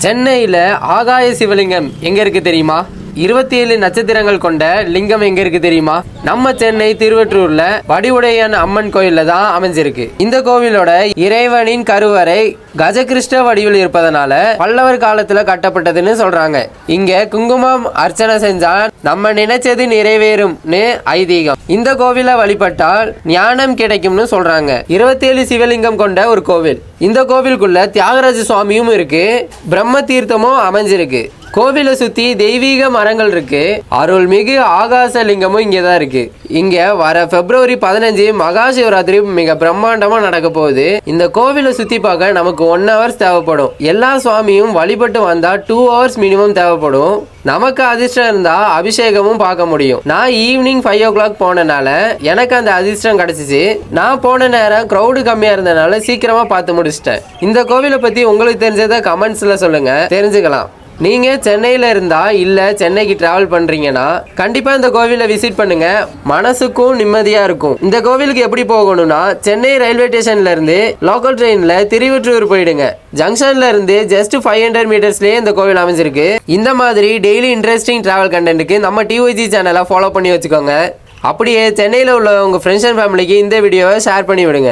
சென்னையில் ஆகாய சிவலிங்கம் எங்கே இருக்குது தெரியுமா? 27 நட்சத்திரங்கள் கொண்ட லிங்கம் எங்க இருக்கு தெரியுமா? நம்ம சென்னை திருவற்றூர்ல வடிவுடையான் அம்மன் கோயில்ல தான் அமைஞ்சிருக்கு. இந்த கோவிலோட இறைவனின் கருவறை கஜகிருஷ்ண வடிவில் இருப்பதனால பல்லவர் காலத்துல கட்டப்பட்டதுன்னு சொல்றாங்க. இங்க குங்குமம் அர்ச்சனை செஞ்சா நம்ம நினைச்சது நிறைவேறும்னு ஐதீகம். இந்த கோவிலை வழிபட்டால் ஞானம் கிடைக்கும்னு சொல்றாங்க. 27 சிவலிங்கம் கொண்ட ஒரு கோவில். இந்த கோவிலுக்குள்ள தியாகராஜ சுவாமியும் இருக்கு, பிரம்ம தீர்த்தமும் அமைஞ்சிருக்கு. கோவிலை சுத்தி தெய்வீக மரங்கள் இருக்கு. அருள்மிகு ஆகாச லிங்கமும் இங்கதான் இருக்கு. இங்க வர பிப்ரவரி 15 மகா சிவராத்திரி மிக பிரம்மாண்டமா நடக்க போகுது. இந்த கோவிலை சுத்தி பார்க்க நமக்கு 1 hours தேவைப்படும். எல்லா சுவாமியும் வழிபட்டு வந்தா 2 hours மினிமம் தேவைப்படும். நமக்கு அதிர்ஷ்டம் இருந்தா அபிஷேகமும் பார்க்க முடியும். நான் ஈவினிங் 5 o'clock போனனால எனக்கு அந்த அதிர்ஷ்டம் கிடைச்சிச்சு. நான் போன நேரம் க்ரௌடு கம்மியா இருந்தனால சீக்கிரமா பார்த்து முடிச்சிட்டேன். இந்த கோவிலை பத்தி உங்களுக்கு தெரிஞ்சதை கமெண்ட்ஸ்ல சொல்லுங்க, தெரிஞ்சுக்கலாம். நீங்க சென்னையில இருந்தா இல்ல சென்னைக்கு டிராவல் பண்றீங்கன்னா கண்டிப்பா இந்த கோவிலை விசிட் பண்ணுங்க, மனசுக்கும் நிம்மதியா இருக்கும். இந்த கோவிலுக்கு எப்படி போகணும்னா சென்னை ரயில்வே ஸ்டேஷன்ல இருந்து லோக்கல் ட்ரெயின்ல திருவற்றூர் போயிடுங்க. ஜங்ஷன்ல இருந்து ஜஸ்ட் 500 மீட்டர்ஸ்லயே இந்த கோவில் அமைஞ்சிருக்கு. இந்த மாதிரி டெய்லி இன்ட்ரெஸ்டிங் டிராவல் கண்டென்ட்டுக்கு நம்ம டிஒஜி சேனலை ஃபாலோ பண்ணி வச்சுக்கோங்க. அப்படியே சென்னையில் உள்ள உங்க ஃப்ரெண்ட்ஸ் அண்ட் ஃபேமிலிக்கு இந்த வீடியோவை ஷேர் பண்ணி விடுங்க.